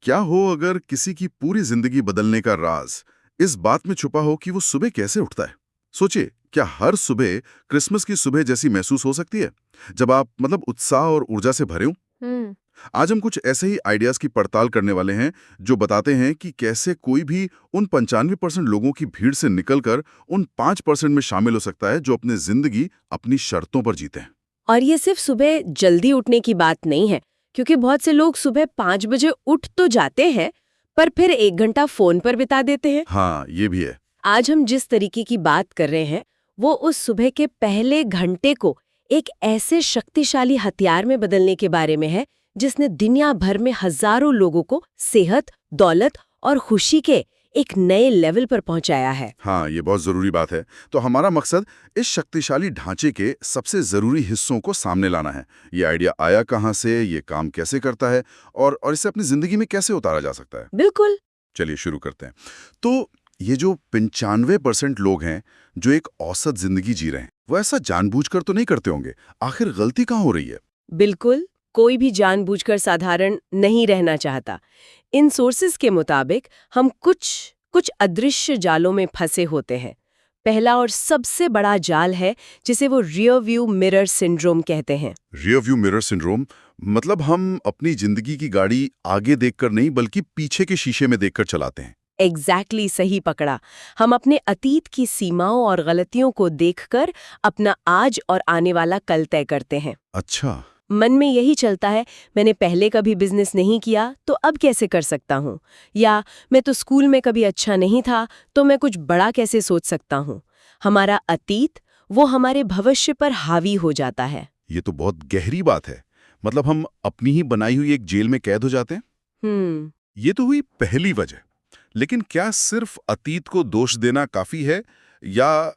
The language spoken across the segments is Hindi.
क्या हो अगर किसी की पूरी जिंदगी बदलने का राज इस बात में छुपा हो कि वो सुबह कैसे उठता है। सोचिए, क्या हर सुबह क्रिसमस की सुबह जैसी महसूस हो सकती है, जब आप उत्साह और ऊर्जा से भरे हों। हम्म। आज हम कुछ ऐसे ही आइडियाज की पड़ताल करने वाले हैं जो बताते हैं कि कैसे कोई भी उन 95% लोगों की भीड़ से निकलकर उन 5% में शामिल हो सकता है जो अपनी जिंदगी अपनी शर्तों पर जीते हैं। और ये सिर्फ सुबह जल्दी उठने की बात नहीं है, क्योंकि बहुत से लोग सुबह 5 बजे उठ तो जाते हैं, पर फिर 1 घंटा फोन पर बिता देते हैं। हाँ, ये भी है। आज हम जिस तरीके की बात कर रहे हैं, वो उस सुबह के पहले घंटे को एक ऐसे शक्तिशाली हथियार में बदलने के बारे में है, जिसने दुनिया भर में हजारों लोगों को सेहत, दौलत और खुशी के एक नए लेवल पर पहुंचाया है। हाँ, ये बहुत जरूरी बात है। तो हमारा मकसद इस शक्तिशाली ढांचे के सबसे जरूरी हिस्सों को सामने लाना है। ये आइडिया आया कहाँ से, ये काम कैसे करता है और इसे अपनी जिंदगी में कैसे उतारा जा सकता है। बिल्कुल। चलिए शुरू करते हैं। तो ये जो 95% लोग हैं जो एक औसत जिंदगी जी रहे हैं, वो ऐसा जानबूझकर तो नहीं करते होंगे। आखिर गलती कहाँ हो रही है? बिल्कुल, कोई भी जानबूझकर साधारण नहीं रहना चाहता। इन सोर्सेज के मुताबिक हम कुछ अदृश्य जालों में फंसे होते हैं। पहला और सबसे बड़ा जाल है जिसे वो रियर व्यू मिरर सिंड्रोम कहते हैं। रियर व्यू मिरर सिंड्रोम मतलब हम अपनी जिंदगी की गाड़ी आगे देखकर नहीं बल्कि पीछे के शीशे में देखकर चलाते हैं। एग्जैक्टली सही पकड़ा। हम अपने अतीत की सीमाओं और गलतियों को देखकर अपना आज और आने वाला कल तय करते हैं। अच्छा। मन में यही चलता है, मैंने पहले कभी बिजनेस नहीं किया तो अब कैसे कर सकता हूँ, या मैं तो स्कूल में कभी अच्छा नहीं था तो मैं कुछ बड़ा कैसे सोच सकता हूँ। हमारा अतीत वो हमारे भविष्य पर हावी हो जाता है। ये तो बहुत गहरी बात है। मतलब हम अपनी ही बनाई हुई एक जेल में कैद हो जाते हैं। ये तो हुई पहली वजह। लेकिन क्या सिर्फ अतीत को दोष देना काफी है या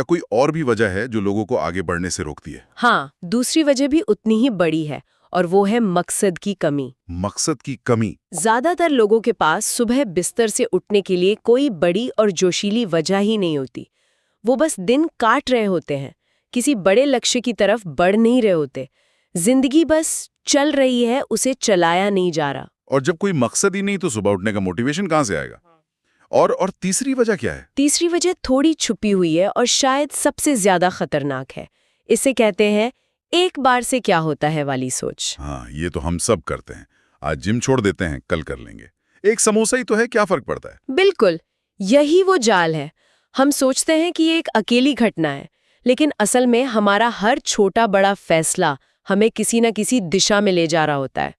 कोई और भी वजह है जो लोगों को आगे बढ़ने से रोकती है? हाँ, दूसरी वजह भी उतनी ही बड़ी है, और वो है मकसद की कमी। मकसद की कमी। ज्यादातर लोगों के पास सुबह बिस्तर से उठने के लिए कोई बड़ी और जोशीली वजह ही नहीं होती। वो बस दिन काट रहे होते हैं, किसी बड़े लक्ष्य की तरफ बढ़ नहीं रहे होते। जिंदगी बस चल रही है, उसे चलाया नहीं जा रहा। और जब कोई मकसद ही नहीं तो सुबह उठने का मोटिवेशन कहाँ से आएगा? और तीसरी वजह क्या है? तीसरी वजह थोड़ी छुपी हुई है और शायद सबसे ज्यादा खतरनाक है। इसे कहते हैं एक बार से क्या होता है वाली सोच। हाँ, ये तो हम सब करते हैं। आज जिम छोड़ देते हैं, कल कर लेंगे। एक समोसा ही तो है, क्या फर्क पड़ता है? बिल्कुल, यही वो जाल है। हम सोचते हैं कि ये एक अकेली घटना है, लेकिन असल में हमारा हर छोटा बड़ा फैसला हमें किसी न किसी दिशा में ले जा रहा होता है।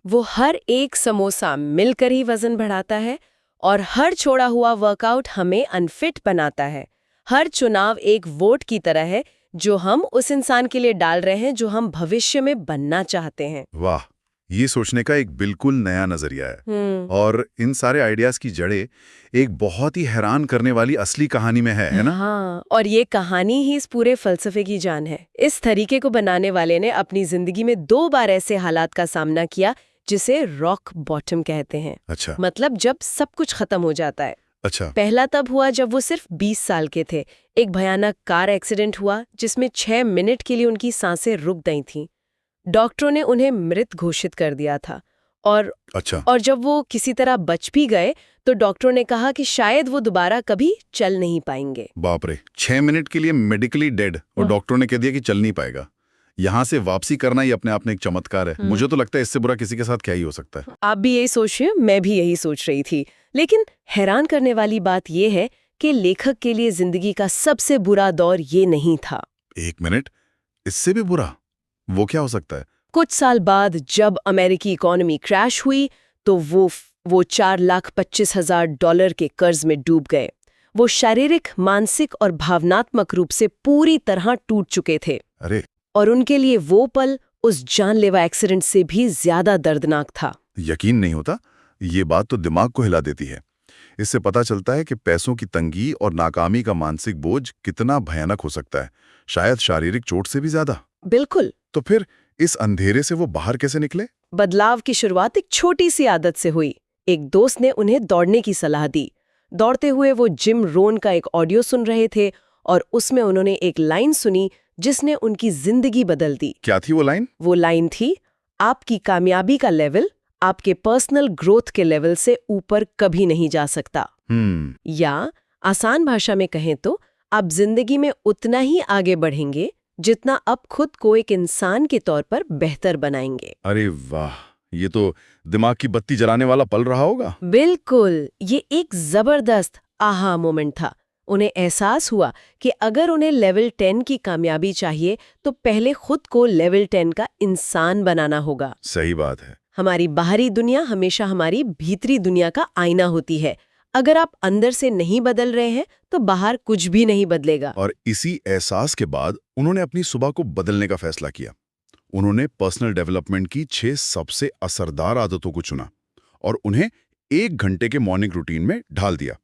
वो हर एक समोसा मिलकर ही वजन बढ़ाता है, और हर छोड़ा हुआ वर्कआउट हमें अनफिट बनाता है। हर चुनाव एक वोट की तरह है जो हम उस इंसान के लिए डाल रहे हैं जो हम भविष्य में बनना चाहते हैं। वाह, ये सोचने का एक बिल्कुल नया नजरिया है। और इन सारे आइडियाज की जड़ें एक बहुत ही हैरान करने वाली असली कहानी में है ना? हाँ, और ये कहानी ही इस पूरे फलसफे की जान है। इस तरीके को बनाने वाले ने अपनी जिंदगी में 2 बार ऐसे हालात का सामना किया जिसे रॉक बॉटम कहते हैं। अच्छा। मतलब जब सब कुछ खत्म हो जाता है। अच्छा। पहला तब हुआ जब वो सिर्फ 20 साल के थे। एक भयानक कार एक्सीडेंट हुआ जिसमें 6 मिनट के लिए उनकी सांसें रुक गई थीं। डॉक्टरों ने उन्हें मृत घोषित कर दिया था। और जब वो किसी तरह बच भी गए तो डॉक्टरों ने कहा कि शायद वो दोबारा कभी चल नहीं पाएंगे। बाप रे, 6 मिनट के लिए मेडिकली डेड और डॉक्टरों ने कह दिया कि चल नहीं पाएगा। यहाँ से वापसी करना ही अपने आप में एक चमत्कार है। मुझे तो लगता है इससे बुरा किसी के साथ क्या ही हो सकता है। आप भी यही सोच रहे हो, मैं भी यही सोच रही थी। लेकिन हैरान करने वाली बात यह है कि लेखक के लिए जिंदगी का सबसे बुरा दौर ये नहीं था। 1 मिनट, इससे भी बुरा? वो क्या हो सकता है? कुछ साल बाद जब अमेरिकी इकोनॉमी क्रैश हुई तो वो $4,25,000 के कर्ज में डूब गए। वो शारीरिक, मानसिक और भावनात्मक रूप से पूरी तरह टूट चुके थे। अरे! और उनके लिए वो पल उस जानलेवा एक्सीडेंट से भी ज्यादा दर्दनाक था। यकीन नहीं होता। ये बात तो दिमाग को हिला देती है। इससे पता चलता है कि पैसों की तंगी और नाकामी का मानसिक बोझ कितना भयानक हो सकता है, शायद शारीरिक चोट से भी ज्यादा। बिल्कुल। तो फिर इस अंधेरे से वो बाहर कैसे निकले? बदलाव की शुरुआत एक छोटी सी आदत से हुई। एक दोस्त ने उन्हें दौड़ने की सलाह दी। दौड़ते हुए वो जिम रोन का एक ऑडियो सुन रहे थे और उसमें उन्होंने एक लाइन सुनी जिसने उनकी जिंदगी बदल दी। क्या थी वो लाइन? वो लाइन थी, आपकी कामयाबी का लेवल आपके पर्सनल ग्रोथ के लेवल से ऊपर कभी नहीं जा सकता। या आसान भाषा में कहें तो आप जिंदगी में उतना ही आगे बढ़ेंगे जितना अब खुद को एक इंसान के तौर पर बेहतर बनाएंगे। अरे वाह, ये तो दिमाग की बत्ती जलाने वाला पल रहा होगा। बिल्कुल, ये एक जबरदस्त आहा मोमेंट था। उन्हें एहसास हुआ कि अगर उन्हें लेवल 10 की कामयाबी चाहिए तो पहले खुद को लेवल 10 का इंसान बनाना होगा। सही बात है। हमारी बाहरी दुनिया हमेशा हमारी भीतरी दुनिया का आईना होती है। अगर आप अंदर से नहीं बदल रहे हैं तो बाहर कुछ भी नहीं बदलेगा। और इसी एहसास के बाद उन्होंने अपनी सुबह को बदलने का फैसला किया। उन्होंने पर्सनल डेवलपमेंट की 6 सबसे असरदार आदतों को चुना और उन्हें 1 घंटे के मॉर्निंग रूटीन में ढाल दिया।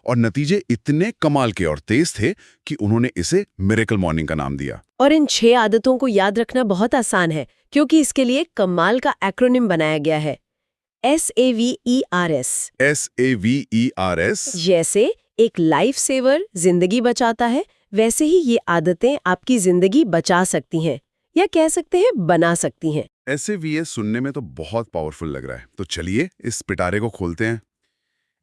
और नतीजे इतने कमाल के और तेज थे कि उन्होंने इसे मिरेकल मॉर्निंग का नाम दिया। और इन 6 आदतों को याद रखना बहुत आसान है क्योंकि इसके लिए कमाल का एक्रोनिम बनाया गया है, SAVERS। SAVERS। जैसे एक लाइफ सेवर जिंदगी बचाता है, वैसे ही ये आदतें आपकी जिंदगी बचा सकती हैं या कह सकते हैं बना सकती हैं। SAVERS सुनने में तो बहुत पावरफुल लग रहा है। तो चलिए इस पिटारे को खोलते हैं।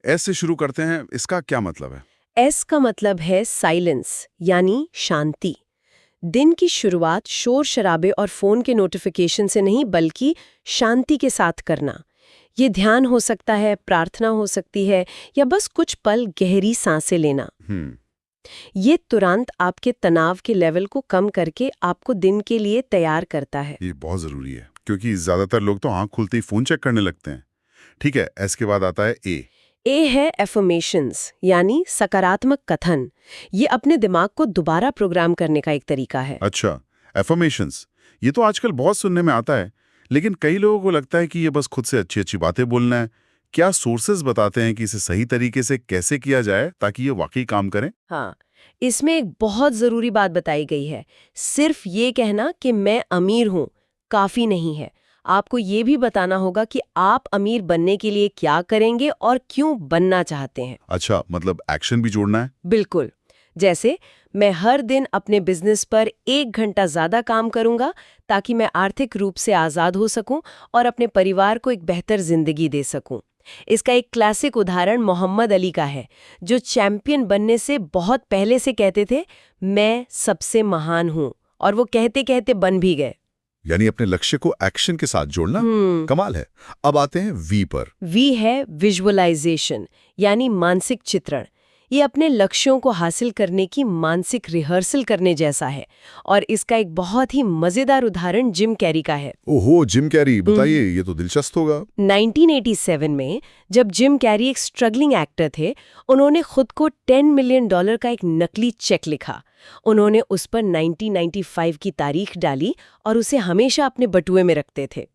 S से शुरू करते हैं। इसका क्या मतलब है? S का मतलब है साइलेंस, यानी शांति। दिन की शुरुआत शोर शराबे और फोन के नोटिफिकेशन से नहीं बल्कि शांति के साथ करना। ये ध्यान हो सकता है, प्रार्थना हो सकती है या बस कुछ पल गहरी सांसें लेना। ये तुरंत आपके तनाव के लेवल को कम करके आपको दिन के लिए तैयार करता है। ये बहुत जरूरी है क्योंकि ज्यादातर लोग तो आंख खुलते ही फोन चेक करने लगते हैं। ठीक है, एस के बाद आता है ए है एफर्मेशंस, यानी सकारात्मक कथन। ये अपने दिमाग को दोबारा प्रोग्राम करने का एक तरीका है। अच्छा, एफर्मेशंस, ये तो आजकल बहुत सुनने में आता है, लेकिन कई लोगों को लगता है कि ये बस खुद से अच्छी अच्छी बातें बोलना है। क्या सोर्सेज बताते हैं कि इसे सही तरीके से कैसे किया जाए ताकि ये वाकई काम करें? हाँ, इसमें एक बहुत जरूरी बात बताई गई है। सिर्फ ये कहना कि मैं अमीर हूँ काफी नहीं है। आपको ये भी बताना होगा कि आप अमीर बनने के लिए क्या करेंगे और क्यों बनना चाहते हैं। अच्छा, मतलब एक्शन भी जोड़ना है? बिल्कुल। जैसे मैं हर दिन अपने बिजनेस पर 1 घंटा ज्यादा काम करूंगा ताकि मैं आर्थिक रूप से आजाद हो सकूं और अपने परिवार को एक बेहतर जिंदगी दे सकूं। इसका एक क्लासिक उदाहरण मोहम्मद अली का है, जो चैंपियन बनने से बहुत पहले से कहते थे मैं सबसे महान हूं, और वो कहते कहते बन भी गए। यानी अपने लक्ष्य को एक्शन के साथ जोड़ना कमाल है। अब आते हैं वी पर। वी है विजुअलाइजेशन, यानी मानसिक चित्रण। ये अपने लक्ष्यों को हासिल करने की मानसिक रिहर्सल करने जैसा है, और इसका एक बहुत ही मजेदार उदाहरण जिम कैरी का है। ओहो, जिम कैरी, बताइए, ये तो दिलचस्प होगा। 1987 में जब जिम कैरी एक स्ट्रगलिंग एक्टर थे, उन्होंने खुद को $10 मिलियन का एक नकली चेक लिखा। उन्होंने उस पर 1995 की तारीख डाली और उसे हमेशा अपने बटुए में रखते थे।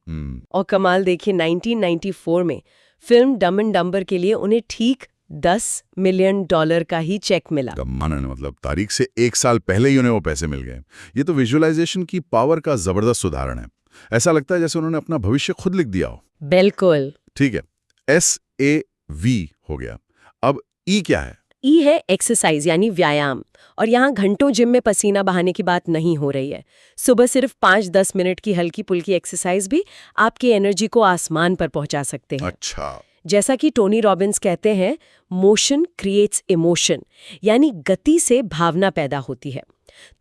और कमाल देखिए, 1994 में फिल्म डम एंड डम्बर के लिए उन्हें ठीक $10 मिलियन का ही चेक मिला। मतलब तारीख से 1 साल पहले ही उन्हें वो पैसे मिल गए। ये तो विजुअलाइजेशन की पावर का जबरदस्त उदाहरण है। ऐसा लगता है जैसे उन्होंने अपना भविष्य खुद लिख दिया हो। बिल्कुल। ठीक है, SAV हो गया। अब E क्या है? ई है एक्सरसाइज, यानी व्यायाम। और यहाँ घंटों जिम में पसीना बहाने की बात नहीं हो रही है। सुबह सिर्फ 5-10 मिनट की हल्की पुल्की एक्सरसाइज भी आपकी एनर्जी को आसमान पर पहुंचा सकते हैं। अच्छा। जैसा कि टोनी रॉबिन्स कहते हैं, मोशन क्रिएट्स इमोशन, यानी गति से भावना पैदा होती है।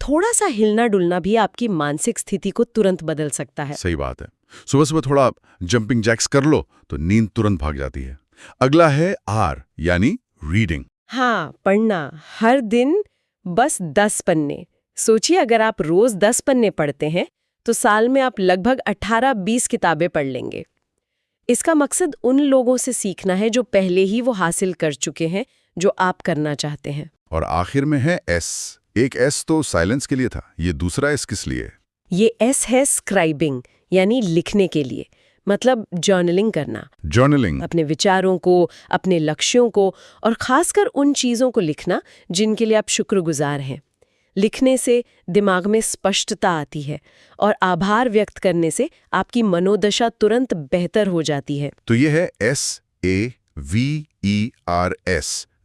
थोड़ा सा हिलना डुलना भी आपकी मानसिक स्थिति को तुरंत बदल सकता है। सही बात है। सुबह सुबह थोड़ा जंपिंग जैक्स कर लो तो नींद तुरंत भाग जाती है। अगला है R, यानी रीडिंग। हाँ, पढ़ना। हर दिन बस 10 पन्ने। सोचिए, अगर आप रोज 10 पन्ने पढ़ते हैं तो साल में आप लगभग 18-20 किताबें पढ़ लेंगे। इसका मकसद उन लोगों से सीखना है जो पहले ही वो हासिल कर चुके हैं जो आप करना चाहते हैं। और आखिर में है S। एक S तो साइलेंस के लिए था, ये दूसरा S किस लिए? ये S है स्क्राइबिंग, यानी लिखने के लिए। मतलब जर्नलिंग करना। जर्नलिंग। अपने विचारों को, अपने लक्ष्यों को, और खासकर उन चीजों को लिखना जिनके लिए आप शुक्रगुजार हैं। लिखने से दिमाग में स्पष्टता आती है और आभार व्यक्त करने से आपकी मनोदशा तुरंत बेहतर हो जाती है। तो ये है SAVERS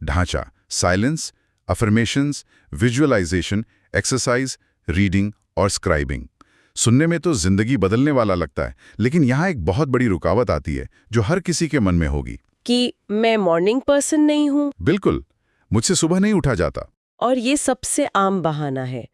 ढांचा: silence, affirmations, visualisation, exercise, reading और स्क्राइबिंग। सुनने में तो जिंदगी बदलने वाला लगता है, लेकिन यहाँ एक बहुत बड़ी रुकावट आती है जो हर किसी के मन में होगी। कि मैं मॉर्निंग पर्सन नहीं हूँ। बिल्कुल, मुझसे सुबह नहीं उठा जाता। और ये सबसे आम बहाना है।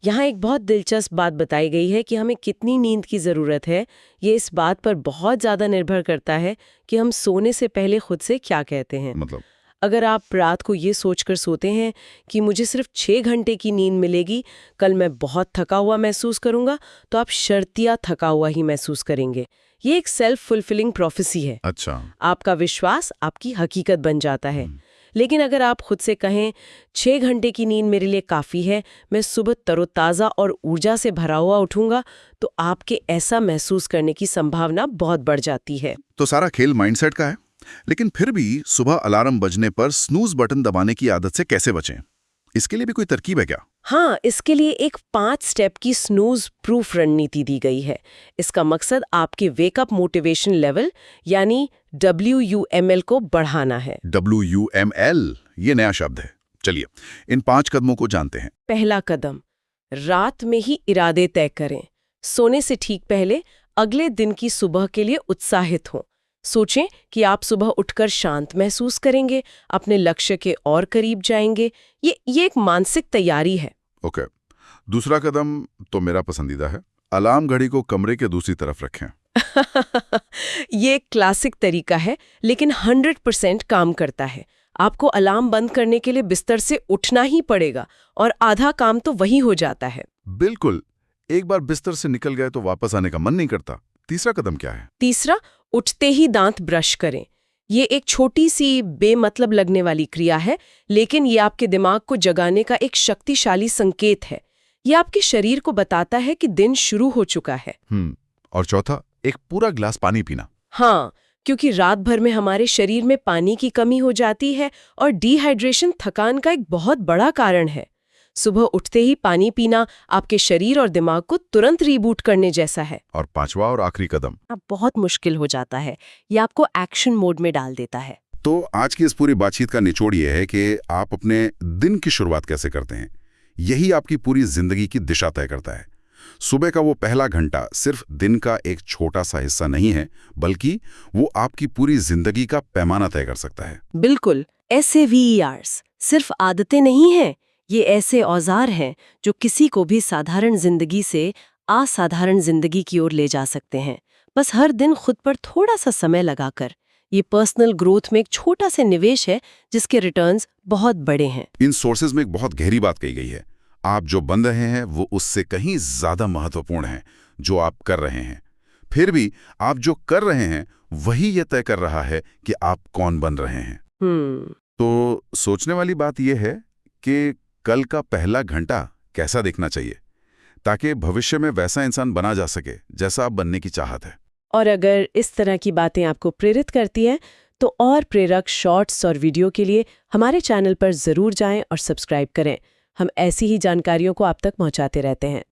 यहाँ एक बहुत दिलचस्प बात बताई गई है कि हमें कितनी नींद की ज़रूरत है। ये इस बात पर बहुत ज़्यादा निर्भर करता है कि हम सोने से पहले खुद से क्या कहते हैं। मतलब अगर आप रात को ये सोचकर सोते हैं कि मुझे सिर्फ 6 घंटे की नींद मिलेगी, कल मैं बहुत थका हुआ महसूस करूंगा, तो आप शर्तिया थका हुआ ही महसूस करेंगे। ये एक सेल्फ फुलफिलिंग प्रोफेसी है। अच्छा। आपका विश्वास आपकी हकीकत बन जाता है। लेकिन अगर आप खुद से कहें 6 घंटे की नींद मेरे लिए काफ़ी है, मैं सुबह तरोताज़ा और ऊर्जा से भरा हुआ उठूंगा, तो आपके ऐसा महसूस करने की संभावना बहुत बढ़ जाती है। तो सारा खेल माइंडसेट का है। लेकिन फिर भी सुबह अलार्म बजने पर स्नूज बटन दबाने की आदत से कैसे बचें? इसके लिए भी कोई तरकीब है क्या? हाँ, इसके लिए एक 5 स्टेप की स्नूज प्रूफ रणनीति दी गई है। इसका मकसद आपके वेकअप मोटिवेशन लेवल यानी WUML को बढ़ाना है। WUML, ये नया शब्द है। चलिए, इन 5 कदमों को जानते हैं। पहला कदम, रात में ही इरादे तय करें। सोने से ठीक पहले अगले दिन की सुबह के लिए उत्साहित हों। सोचें कि आप सुबह उठकर शांत महसूस करेंगे, अपने लक्ष्य के और करीब जाएंगे। ये एक मानसिक तैयारी है। ओके। दूसरा कदम तो मेरा पसंदीदा है। अलार्म घड़ी को कमरे के दूसरी तरफ रखें। ये एक क्लासिक तरीका है, लेकिन 100% काम करता है। आपको अलार्म बंद करने के लिए बिस्तर से उठना ही पड़ेगा और आधा काम तो वही हो जाता है। बिल्कुल। एक बार बिस्तर से निकल गए तो वापस आने का मन नहीं करता। तीसरा कदम क्या है? तीसरा, उठते ही दांत ब्रश करें। ये एक छोटी सी बेमतलब लगने वाली क्रिया है, लेकिन ये आपके दिमाग को जगाने का एक शक्तिशाली संकेत है। ये आपके शरीर को बताता है कि दिन शुरू हो चुका है। और चौथा, एक पूरा गिलास पानी पीना। हाँ, क्योंकि रात भर में हमारे शरीर में पानी की कमी हो जाती है और डिहाइड्रेशन थकान का एक बहुत बड़ा कारण है। सुबह उठते ही पानी पीना आपके शरीर और दिमाग को तुरंत रीबूट करने जैसा है। और पांचवा और आखिरी कदम अब बहुत मुश्किल हो जाता है। ये आपको एक्शन मोड में डाल देता है। तो आज की इस पूरी बातचीत का निचोड़ ये है कि आप अपने दिन की शुरुआत कैसे करते हैं। यही आपकी पूरी जिंदगी की दिशा तय करता है। सुबह का वो पहला घंटा सिर्फ दिन का एक छोटा सा हिस्सा नहीं है, बल्कि वो आपकी पूरी जिंदगी का पैमाना तय कर सकता है। बिल्कुल। ऐसे VERs सिर्फ आदतें नहीं हैं, ये ऐसे औजार हैं जो किसी को भी साधारण जिंदगी से असाधारण जिंदगी की ओर ले जा सकते हैं। बस हर दिन खुद पर थोड़ा सा समय लगाकर। ये पर्सनल ग्रोथ में एक छोटा सा निवेश है जिसके रिटर्न्स बहुत बड़े हैं। इन सोर्सेज में एक बहुत गहरी बात कही गई है। आप जो बन रहे हैं वो उससे कहीं ज्यादा महत्वपूर्ण है जो आप कर रहे हैं। फिर भी आप जो कर रहे हैं वही ये तय कर रहा है कि आप कौन बन रहे हैं। तो सोचने वाली बात यह है कि कल का पहला घंटा कैसा दिखना चाहिए, ताकि भविष्य में वैसा इंसान बना जा सके जैसा आप बनने की चाहत है। और अगर इस तरह की बातें आपको प्रेरित करती हैं, तो और प्रेरक शॉर्ट्स और वीडियो के लिए हमारे चैनल पर जरूर जाएं और सब्सक्राइब करें। हम ऐसी ही जानकारियों को आप तक पहुंचाते रहते हैं।